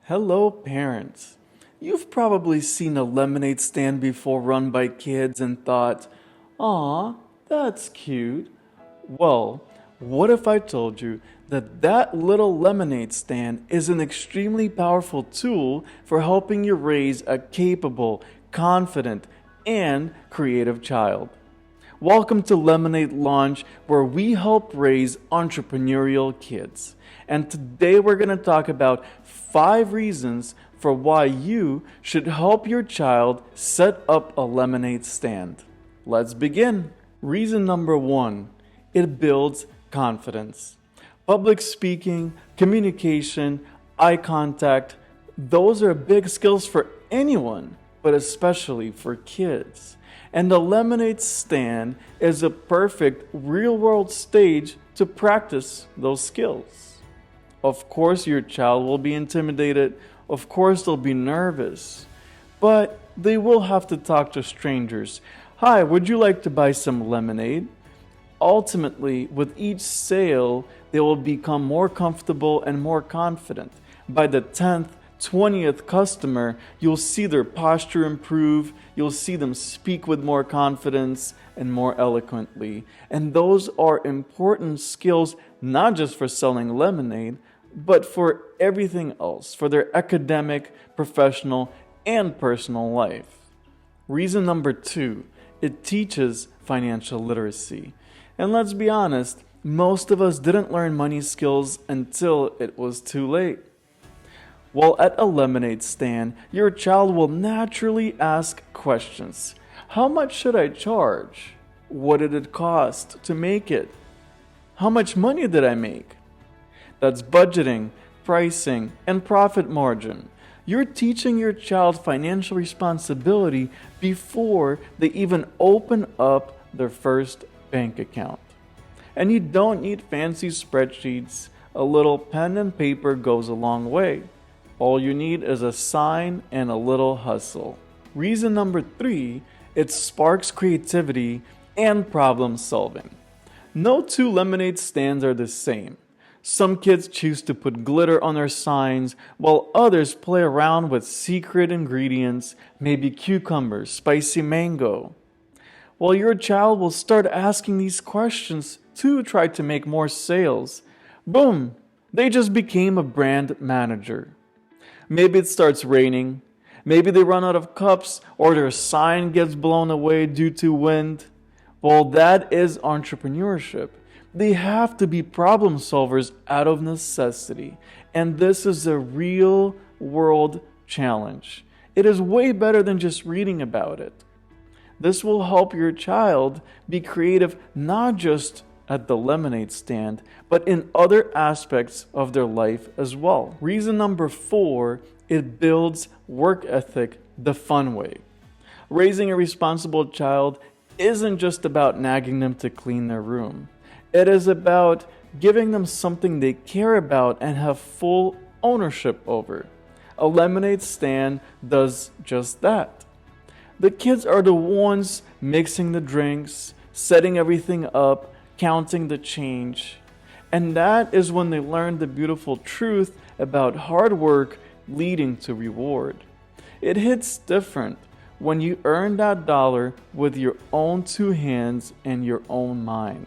Hello, parents. You've probably seen a lemonade stand before run by kids and thought, "Aw, that's cute." Well, what if I told you that that little lemonade stand is an extremely powerful tool for helping you raise a capable, confident, and creative child? Welcome to Lemonade Launch, where we help raise entrepreneurial kids. And today we're going to talk about 5 reasons for why you should help your child set up a lemonade stand. Let's begin. Reason number 1, it builds confidence. Public speaking, communication, eye contact, those are big skills for anyone, but especially for kids. And the lemonade stand is a perfect real-world stage to practice those skills. Of course, your child will be intimidated. Of course, they'll be nervous. But they will have to talk to strangers. "Hi, would you like to buy some lemonade?" Ultimately, with each sale, they will become more comfortable and more confident. By the 10th, 20th customer, you'll see their posture improve, you'll see them speak with more confidence and more eloquently. And those are important skills, not just for selling lemonade, but for everything else, for their academic, professional, and personal life. Reason number 2, it teaches financial literacy. And let's be honest, most of us didn't learn money skills until it was too late. While at a lemonade stand, your child will naturally ask questions. How much should I charge? What did it cost to make it? How much money did I make? That's budgeting, pricing, and profit margin. You're teaching your child financial responsibility before they even open up their first bank account. And you don't need fancy spreadsheets. A little pen and paper goes a long way. All you need is a sign and a little hustle. Reason number 3, it sparks creativity and problem solving. No 2 lemonade stands are the same. Some kids choose to put glitter on their signs, while others play around with secret ingredients, maybe cucumbers, spicy mango. Well, your child will start asking these questions to try to make more sales. Boom! They just became a brand manager. Maybe it starts raining. Maybe they run out of cups or their sign gets blown away due to wind. Well, that is entrepreneurship. They have to be problem solvers out of necessity. And this is a real world challenge. It is way better than just reading about it. This will help your child be creative not just at the lemonade stand, but in other aspects of their life as well. Reason number 4, it builds work ethic the fun way. Raising a responsible child isn't just about nagging them to clean their room. It is about giving them something they care about and have full ownership over. A lemonade stand does just that. The kids are the ones mixing the drinks, setting everything up, counting the change. And that is when they learn the beautiful truth about hard work leading to reward. It hits different when you earn that dollar with your own 2 hands and your own mind.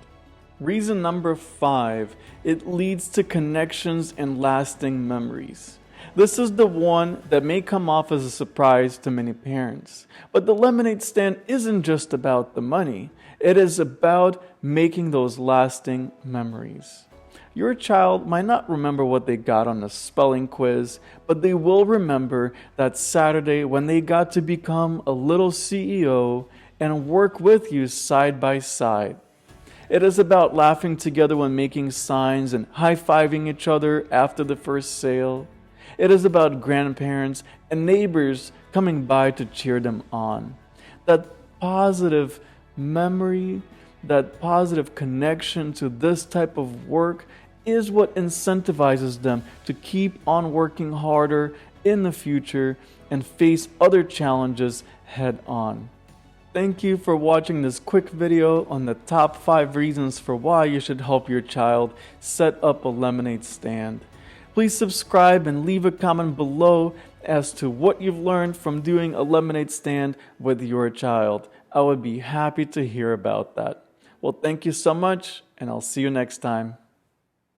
Reason number 5, it leads to connections and lasting memories. This is the one that may come off as a surprise to many parents. But the lemonade stand isn't just about the money. It is about making those lasting memories. Your child might not remember what they got on the spelling quiz, but they will remember that Saturday when they got to become a little CEO and work with you side by side. It is about laughing together when making signs and high-fiving each other after the first sale. It is about grandparents and neighbors coming by to cheer them on. That positive memory, that positive connection to this type of work is what incentivizes them to keep on working harder in the future and face other challenges head on. Thank you for watching this quick video on the top 5 reasons for why you should help your child set up a lemonade stand. Please subscribe and leave a comment below as to what you've learned from doing a lemonade stand with your child. I would be happy to hear about that. Well, thank you so much, and I'll see you next time.